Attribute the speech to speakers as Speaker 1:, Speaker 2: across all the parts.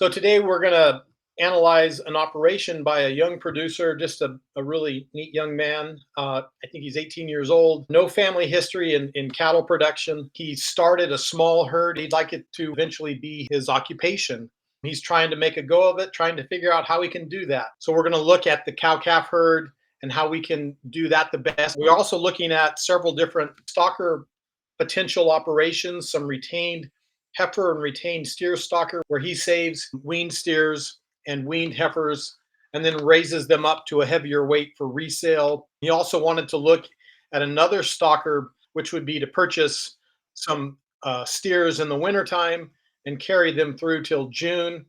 Speaker 1: So today we're going to analyze an operation by a young producer, just a really neat young man. I think he's 18 years old, no family history in cattle production. He started a small herd. He'd like it to eventually be his occupation. He's trying to make a go of it, trying to figure out how he can do that. So we're going to look at the cow-calf herd and how we can do that the best. We're also looking at several different stocker potential operations, some retained heifer and retained steer stocker, where he saves weaned steers and weaned heifers and then raises them up to a heavier weight for resale. He also wanted to look at another stocker, which would be to purchase some steers in the wintertime and carry them through till June.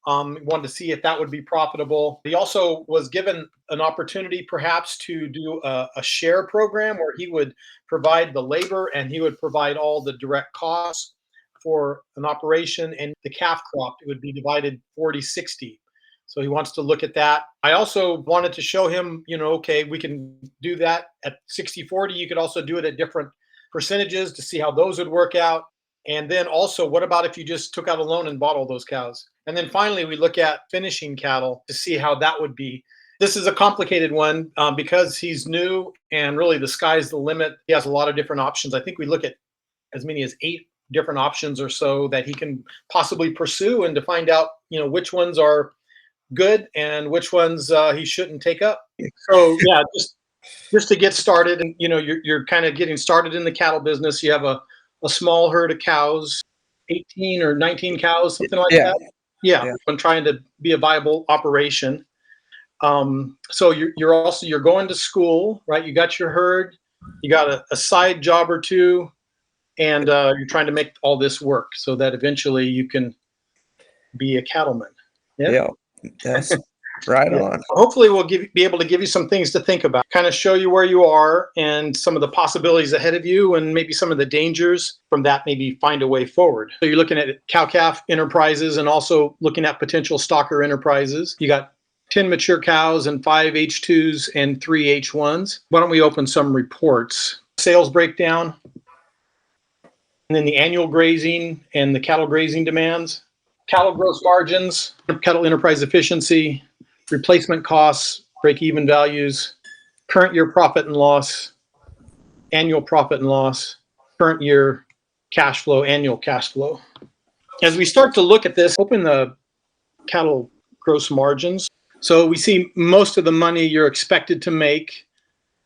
Speaker 1: Wanted to see if that would be profitable. He also was given an opportunity perhaps to do a share program where he would provide the labor and he would provide all the direct costs for an operation, and the calf crop, it would be divided 40-60. So he wants to look at that. I also wanted to show him, okay, we can do that at 60-40. You could also do it at different percentages to see how those would work out. And then also, what about if you just took out a loan and bought all those cows? And then finally, we look at finishing cattle to see how that would be. This is a complicated one because he's new and really the sky's the limit. He has a lot of different options. I think we look at as many as 8 different options or so that he can possibly pursue, and to find out, which ones are good and which ones he shouldn't take up. So yeah, just to get started, and you're kind of getting started in the cattle business. You have a small herd of cows, 18 or 19 cows, something like that. Yeah. I'm trying to be a viable operation. So you're going to school, right? You got your herd, you got a side job or two, and you're trying to make all this work so that eventually you can be a cattleman.
Speaker 2: Yeah, that's right on.
Speaker 1: Hopefully we'll be able to give you some things to think about, kind of show you where you are and some of the possibilities ahead of you, and maybe some of the dangers from that, maybe find a way forward. So you're looking at cow-calf enterprises and also looking at potential stocker enterprises. You got 10 mature cows and 5 H2s and 3 H1s. Why don't we open some reports? Sales breakdown, and then the annual grazing and the cattle grazing demands, cattle gross margins, cattle enterprise efficiency, replacement costs, break-even values, current year profit and loss, annual profit and loss, current year cash flow, annual cash flow. As we start to look at this, open the cattle gross margins. So we see most of the money you're expected to make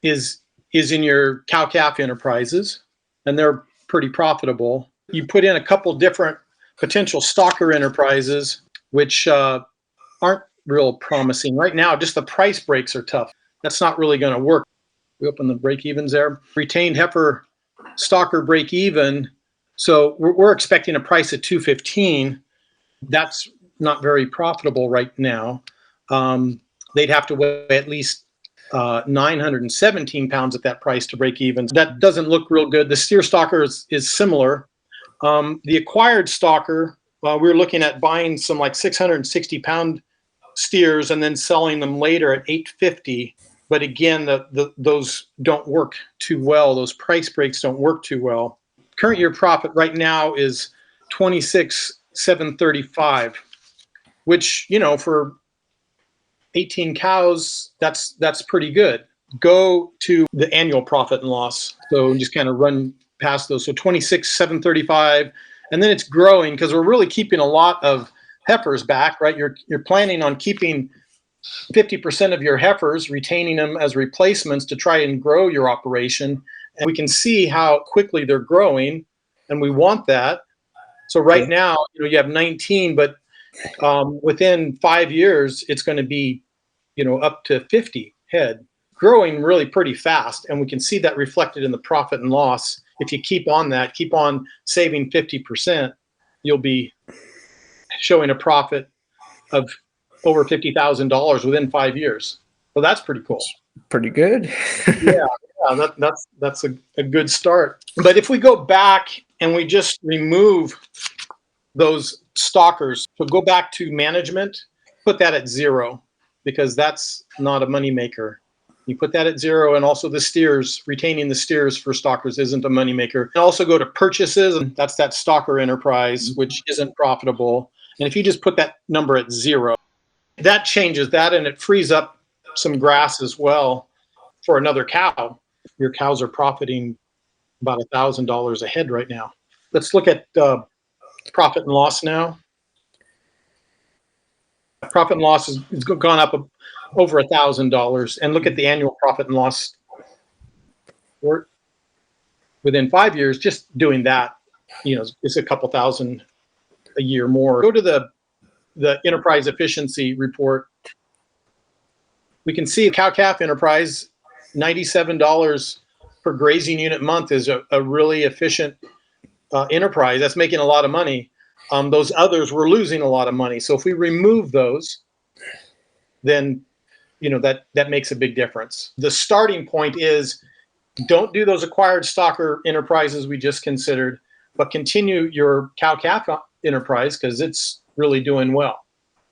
Speaker 1: is in your cow-calf enterprises, and they're pretty profitable. You put in a couple different potential stocker enterprises, which aren't real promising. Right now, just the price breaks are tough. That's not really going to work. We open the break-evens there. Retained heifer stocker break-even. So we're expecting a price of $215. That's not very profitable right now. They'd have to weigh at least 917 pounds at that price to break even. That doesn't look real good. The steer stocker is similar. The acquired stocker, we're looking at buying some like 660 pound steers and then selling them later at 850. But again, those don't work too well. Those price breaks don't work too well. Current year profit right now is 26,735, which, for 18 cows, that's pretty good. Go to the annual profit and loss. So just kind of run past those. So 26,735, and then it's growing because we're really keeping a lot of heifers back, right? You're planning on keeping 50% of your heifers, retaining them as replacements to try and grow your operation. And we can see how quickly they're growing, and we want that. So right now, you have 19, but within 5 years, it's going to be, up to 50 head, growing really pretty fast. And we can see that reflected in the profit and loss. If you keep on saving 50%, you'll be showing a profit of over $50,000 within 5 years. So that's pretty cool.
Speaker 2: Pretty good.
Speaker 1: Yeah, that's a good start. But if we go back and we just remove those stockers, so go back to management, put that at 0, because that's not a moneymaker. You put that at 0, and also the steers, retaining the steers for stockers isn't a moneymaker. And also go to purchases, and that's that stocker enterprise, which isn't profitable. And if you just put that number at 0, that changes that, and it frees up some grass as well for another cow. Your cows are profiting about $1,000 a head right now. Let's look at profit and loss now. Profit and loss has gone up over $1,000, and look at the annual profit and loss within 5 years. Just doing that, it's a couple thousand a year more. Go to the enterprise efficiency report. We can see cow-calf enterprise, $97 per grazing unit month is a really efficient enterprise. That's making a lot of money. Those others were losing a lot of money. So if we remove those, then that makes a big difference. The starting point is, don't do those acquired stocker enterprises we just considered, but continue your cow-calf enterprise because it's really doing well.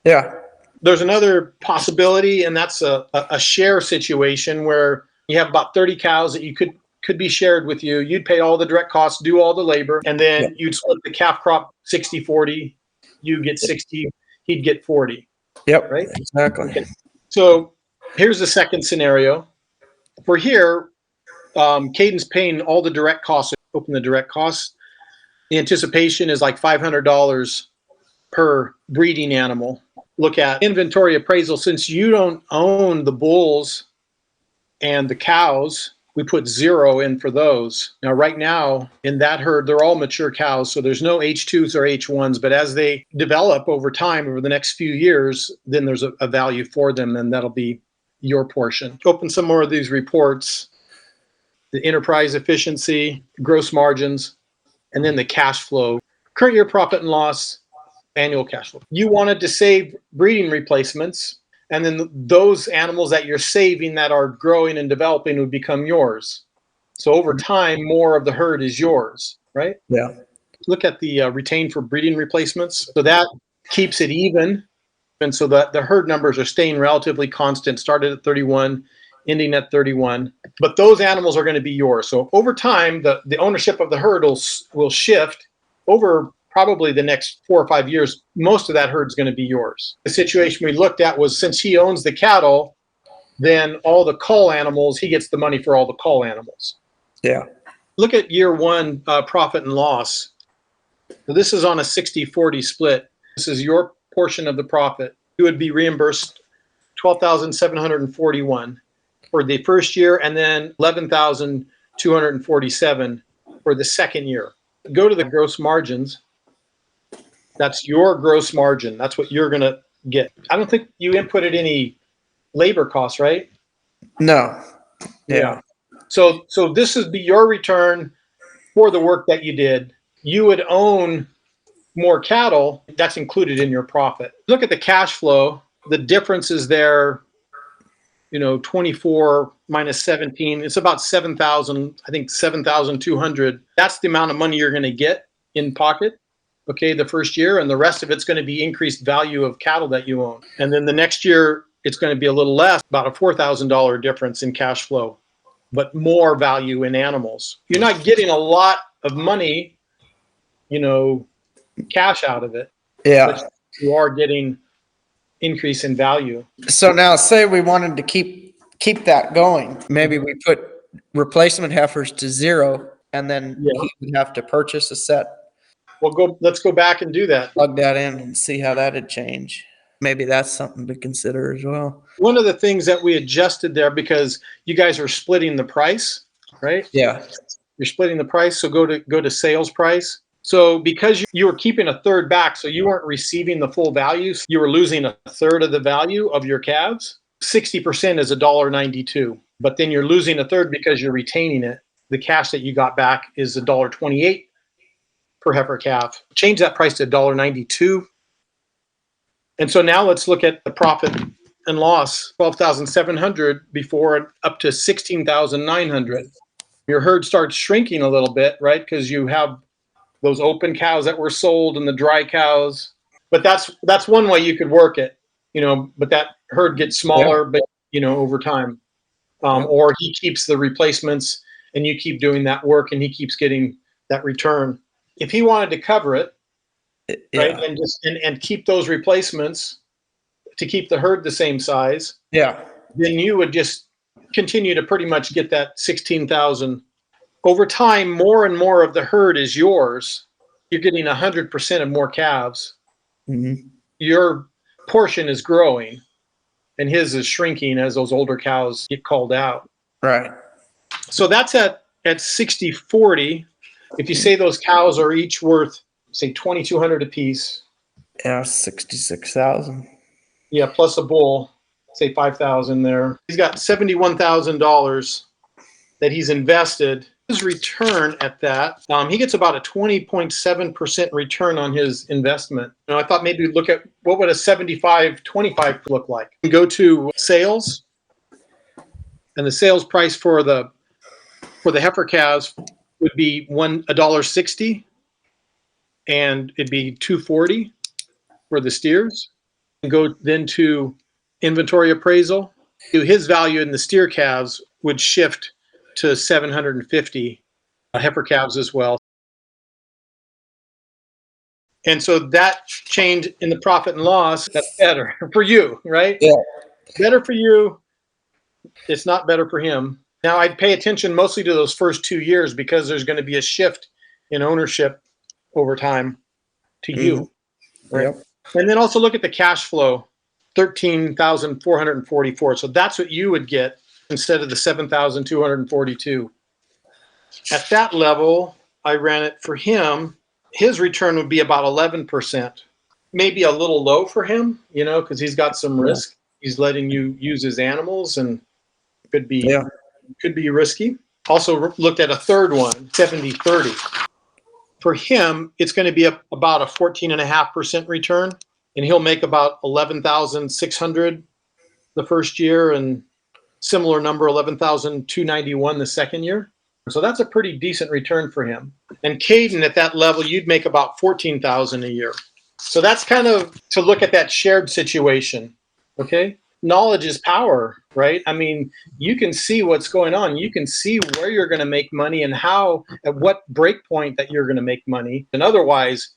Speaker 2: Yeah.
Speaker 1: There's another possibility, and that's a share situation where you have about 30 cows that you could be shared with you. You'd pay all the direct costs, do all the labor, and then you'd split the calf crop 60-40. You get 60, he'd get 40.
Speaker 2: Yep.
Speaker 1: Right?
Speaker 2: Exactly.
Speaker 1: Okay. So here's the second scenario. For here, Caden's paying all the direct costs. Open the direct costs. The anticipation is like $500 per breeding animal. Look at inventory appraisal. Since you don't own the bulls and the cows, we put 0 in for those. Now, right now, in that herd, they're all mature cows, so there's no H2s or H1s, but as they develop over time, over the next few years, then there's a value for them, and that'll be your portion. Open some more of these reports. The enterprise efficiency, gross margins, and then the cash flow. Current year profit and loss, annual cash flow. You wanted to save breeding replacements, and then those animals that you're saving that are growing and developing would become yours. So over time, more of the herd is yours, right?
Speaker 2: Yeah.
Speaker 1: Look at the retained for breeding replacements. So that keeps it even. And so the herd numbers are staying relatively constant, started at 31, ending at 31. But those animals are going to be yours. So over time, the ownership of the herd will shift over probably the next 4 or 5 years. Most of that herd is going to be yours. The situation we looked at was, since he owns the cattle, then all the cull animals, he gets the money for all the cull animals.
Speaker 2: Yeah.
Speaker 1: Look at year one profit and loss. So this is on a 60-40 split. This is your portion of the profit. You would be reimbursed $12,741 for the first year, and then $11,247 for the second year. Go to the gross margins. That's your gross margin. That's what you're going to get. I don't think you inputted any labor costs, right?
Speaker 2: No. Yeah.
Speaker 1: So this would be your return for the work that you did. You would own more cattle. That's included in your profit. Look at the cash flow. The difference is there, 24 minus 17. It's about 7,000, I think 7,200. That's the amount of money you're going to get in pocket, okay, the first year. And the rest of it's going to be increased value of cattle that you own. And then the next year, it's going to be a little less, about a $4,000 difference in cash flow, but more value in animals. You're not getting a lot of money, cash out of it.
Speaker 2: Yeah.
Speaker 1: But you are getting increase in value.
Speaker 2: So now, say we wanted to keep that going. Maybe we put replacement heifers to 0, and then he would have to purchase a set.
Speaker 1: Well, let's go back and do that.
Speaker 2: Plug that in and see how that'd change. Maybe that's something to consider as well.
Speaker 1: One of the things that we adjusted there, because you guys are splitting the price, right?
Speaker 2: Yeah.
Speaker 1: You're splitting the price. So go to sales price. So because you were keeping a third back, so you weren't receiving the full value, so you were losing a third of the value of your calves. 60% is $1.92, but then you're losing a third because you're retaining it. The cash that you got back is $1.28 per heifer calf. Change that price to $1.92. And so now let's look at the profit and loss. 12,700 before, up to 16,900. Your herd starts shrinking a little bit, right? Because you have those open cows that were sold and the dry cows. But that's one way you could work it, but that herd gets smaller, but over time. Or he keeps the replacements and you keep doing that work and he keeps getting that return. If he wanted to cover it, right?
Speaker 2: Yeah.
Speaker 1: And just and keep those replacements to keep the herd the same size.
Speaker 2: Yeah.
Speaker 1: Then you would just continue to pretty much get that 16,000. Over time, more and more of the herd is yours. You're getting 100% of more calves.
Speaker 2: Hmm.
Speaker 1: Your portion is growing, and his is shrinking as those older cows get called out.
Speaker 2: Right.
Speaker 1: So that's at 60/40. If you say those cows are each worth, say, 2,200 a piece,
Speaker 2: Yeah, 66,000.
Speaker 1: yeah, plus a bull, say 5,000 there. He's got $71,000 that he's invested. His return at that, he gets about a 20.7% return on his investment. I thought maybe we'd look at what would a 75-25 look like. Go to sales, and the sales price for the heifer calves would be $1.60, and it'd be $2.40 for the steers. And go then to inventory appraisal. His value in the steer calves would shift to 750 heifer calves as well. And so that change in the profit and loss, that's better for you, right?
Speaker 2: Yeah.
Speaker 1: Better for you. It's not better for him. Now, I'd pay attention mostly to those first 2 years because there's going to be a shift in ownership over time to you, right?
Speaker 2: Yep.
Speaker 1: And then also look at the cash flow, 13,444. So that's what you would get instead of the 7,242. At that level, I ran it for him. His return would be about 11%, maybe a little low for him, because he's got some risk. He's letting you use his animals, and could be risky. Also looked at a third one, 70/30. For him, it's going to be about a 14.5% return, and he'll make about 11,600 the first year, and similar number, 11,291 the second year. So that's a pretty decent return for him. And Caden, at that level, you'd make about 14,000 a year. So that's kind of to look at that shared situation. Okay, knowledge is power, right? I mean, you can see what's going on. You can see where you're going to make money and how, at what break point that you're going to make money. And otherwise,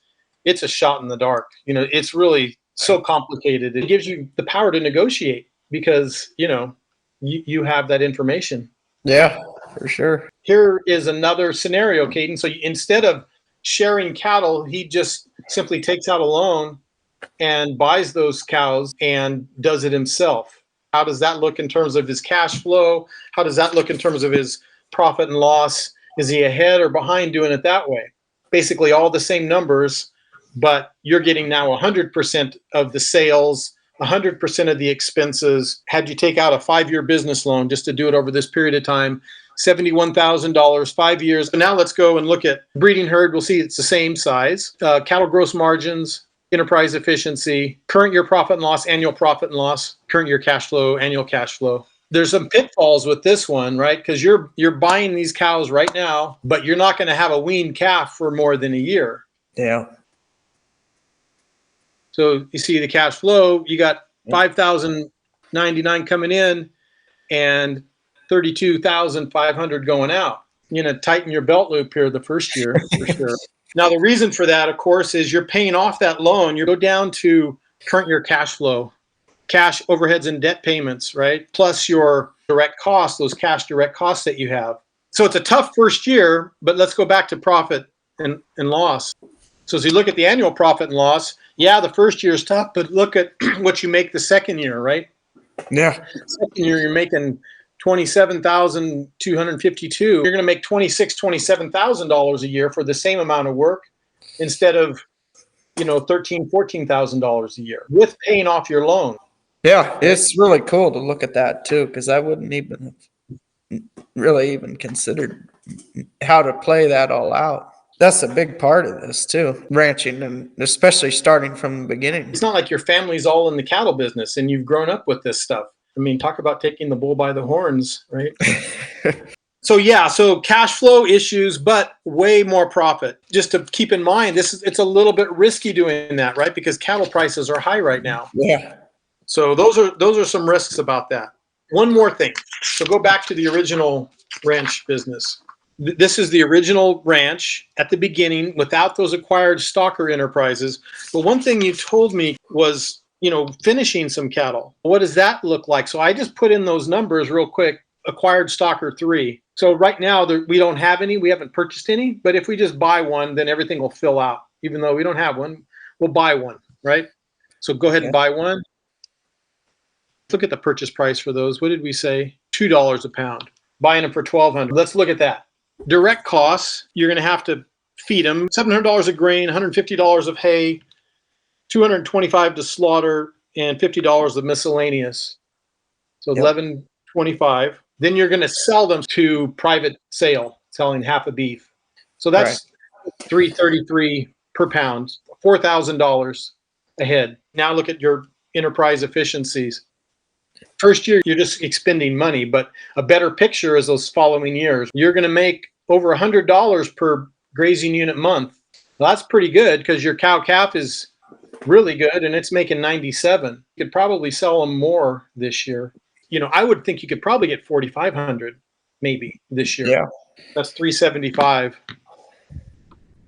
Speaker 1: it's a shot in the dark. It's really so complicated. It gives you the power to negotiate because you have that information.
Speaker 2: Yeah, for sure.
Speaker 1: Here is another scenario, Caden. So instead of sharing cattle, he just simply takes out a loan and buys those cows and does it himself. How does that look in terms of his cash flow? How does that look in terms of his profit and loss? Is he ahead or behind doing it that way? Basically all the same numbers, but you're getting now 100% of the sales, 100% of the expenses. Had you take out a 5-year business loan just to do it over this period of time, $71,000, 5 years. But now let's go and look at breeding herd. We'll see it's the same size. Cattle gross margins, enterprise efficiency, current year profit and loss, annual profit and loss, current year cash flow, annual cash flow. There's some pitfalls with this one, right? Because you're buying these cows right now, but you're not going to have a weaned calf for more than a year.
Speaker 2: Yeah.
Speaker 1: So you see the cash flow, you got 5,099 coming in and 32,500 going out. Tighten your belt loop here the first year for sure. Now, the reason for that, of course, is you're paying off that loan. You go down to current year cash flow, cash overheads and debt payments, right? Plus your direct costs, those cash direct costs that you have. So it's a tough first year, but let's go back to profit and loss. So as you look at the annual profit and loss, yeah, the first year is tough, but look at what you make the second year, right?
Speaker 2: Yeah.
Speaker 1: Second year, you're making $27,252. You're going to make $27,000 a year for the same amount of work instead of, $14,000 a year with paying off your loan.
Speaker 2: Yeah, it's really cool to look at that too, because I wouldn't even have really even considered how to play that all out. That's a big part of this too, ranching, and especially starting from the beginning.
Speaker 1: It's not like your family's all in the cattle business and you've grown up with this stuff. I mean, talk about taking the bull by the horns, right? So cash flow issues, but way more profit. Just to keep in mind, it's a little bit risky doing that, right? Because cattle prices are high right now.
Speaker 2: Yeah.
Speaker 1: So those are some risks about that. One more thing. So go back to the original ranch business. This is the original ranch at the beginning without those acquired stalker enterprises. But one thing you told me was, finishing some cattle. What does that look like? So I just put in those numbers real quick. Acquired stalker 3. So right now we don't have any. We haven't purchased any. But if we just buy one, then everything will fill out. Even though we don't have one, we'll buy one, right? So go ahead and buy one. Look at the purchase price for those. What did we say? $2 a pound. Buying them for $1,200. Let's look at that. Direct costs, you're going to have to feed them $700 of grain, $150 of hay, $225 to slaughter, and $50 of miscellaneous. So $11.25. Then you're going to sell them to private sale, selling half a beef. So that's $3.33 per pound, $4,000 a head. Now look at your enterprise efficiencies. First year, you're just expending money, but a better picture is those following years. You're going to make over $100 per grazing unit month. Well, that's pretty good because your cow calf is really good and it's making 97. You could probably sell them more this year. I would think you could probably get 4,500 maybe this year.
Speaker 2: Yeah.
Speaker 1: That's 375.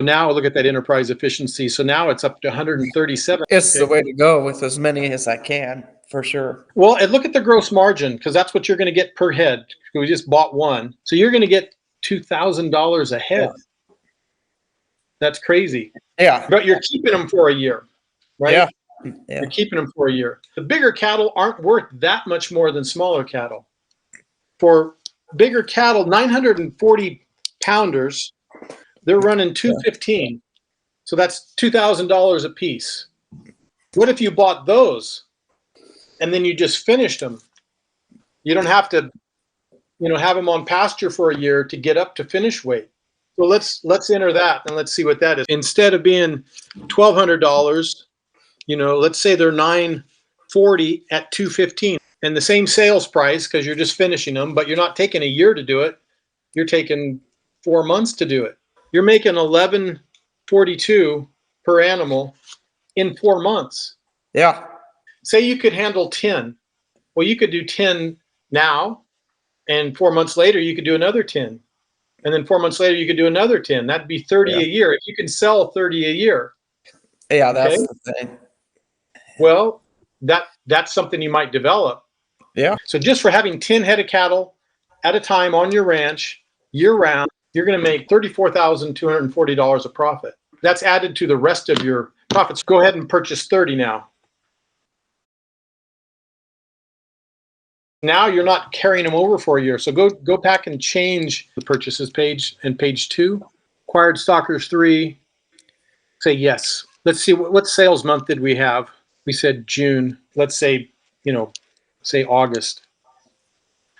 Speaker 1: Now look at that enterprise efficiency. So now it's up to 137.
Speaker 2: It's the way to go with as many as I can, for sure.
Speaker 1: Well, and look at the gross margin because that's what you're going to get per head. We just bought one. So you're going to get $2,000 a head. Yeah. That's crazy.
Speaker 2: Yeah.
Speaker 1: But you're keeping them for a year, right?
Speaker 2: Yeah.
Speaker 1: You're keeping them for a year. The bigger cattle aren't worth that much more than smaller cattle. For bigger cattle, 940 pounders, they're running $215. So that's $2,000 a piece. What if you bought those and then you just finished them? You don't have to, have them on pasture for a year to get up to finish weight. So let's enter that and let's see what that is. Instead of being $1,200, let's say they're $940 at $215, and the same sales price because you're just finishing them, but you're not taking a year to do it. You're taking 4 months to do it. You're making $11.42 per animal in 4 months.
Speaker 2: Yeah.
Speaker 1: Say you could handle 10. Well, you could do 10 now, and 4 months later you could do another 10. And then 4 months later you could do another 10. That'd be 30 a year. If you can sell 30 a year.
Speaker 2: Yeah, that's the thing.
Speaker 1: Well, that's something you might develop.
Speaker 2: Yeah.
Speaker 1: So just for having 10 head of cattle at a time on your ranch year round, you're going to make $34,240 of profit. That's added to the rest of your profits. Go ahead and purchase 30 now. Now you're not carrying them over for a year. So go back and change the purchases page and page 2. Acquired stockers 3. Say yes. Let's see what sales month did we have? We said June. Let's say, say August.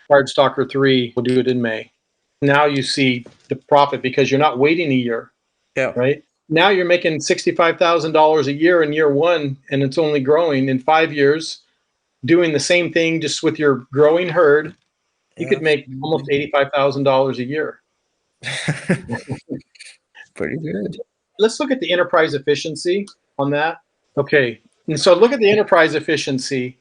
Speaker 1: Acquired stalker 3. We'll do it in May. Now you see the profit because you're not waiting a year.
Speaker 2: Yeah.
Speaker 1: Right? Now you're making $65,000 a year in year 1, and it's only growing. In 5 years, doing the same thing just with your growing herd, you could make almost $85,000 a year.
Speaker 2: Pretty good.
Speaker 1: Let's look at the enterprise efficiency on that. Okay. And so look at the enterprise efficiency.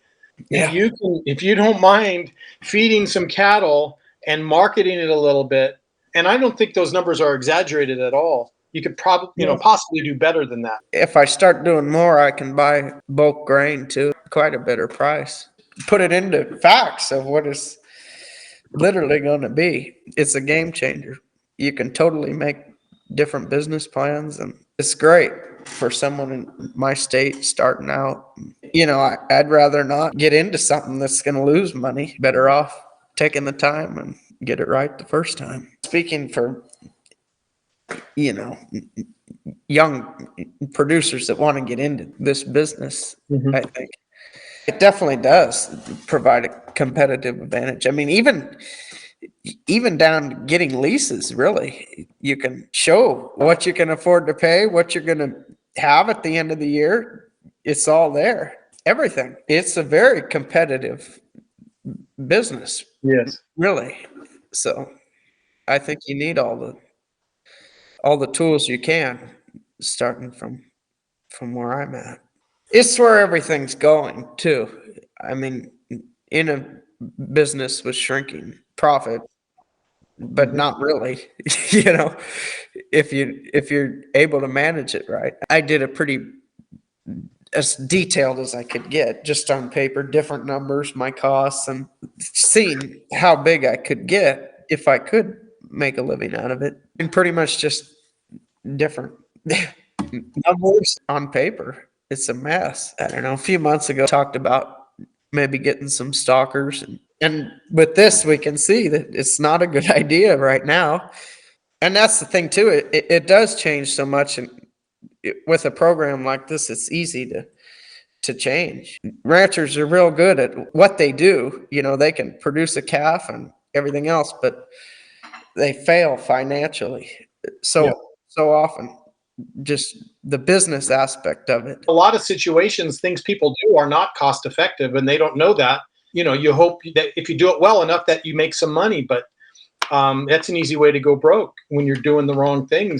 Speaker 2: Yeah.
Speaker 1: If you don't mind feeding some cattle and marketing it a little bit, and I don't think those numbers are exaggerated at all. You could probably, possibly do better than that.
Speaker 2: If I start doing more, I can buy bulk grain too, quite a better price. Put it into facts of what it's literally going to be. It's a game changer. You can totally make different business plans, and it's great for someone in my state starting out. I'd rather not get into something that's going to lose money. Better off taking the time and get it right the first time. Speaking for young producers that want to get into this business, I think it definitely does provide a competitive advantage. I mean, even down to getting leases, really, you can show what you can afford to pay, what you're going to have at the end of the year. It's all there, everything. It's a very competitive business.
Speaker 1: Yes,
Speaker 2: really. So I think you need all the tools you can, starting from where I'm at. It's where everything's going too. I mean, in a business with shrinking profit, but
Speaker 1: Mhm.
Speaker 2: not really. You know, if you're able to manage it right. I did a pretty as detailed as I could get, just on paper, different numbers, my costs, and seeing how big I could get if I could make a living out of it. And pretty much just different numbers on paper. It's a mess. I don't know. A few months ago, talked about maybe getting some stalkers, and with this, we can see that it's not a good idea right now. And that's the thing too. It does change so much, and with a program like this, it's easy to change. Ranchers are real good at what they do. You know, they can produce a calf and everything else, but they fail financially
Speaker 1: Yeah.
Speaker 2: so often. Just the business aspect of it.
Speaker 1: A lot of situations, things people do are not cost effective, and they don't know that. You hope that if you do it well enough that you make some money, but that's an easy way to go broke when you're doing the wrong things.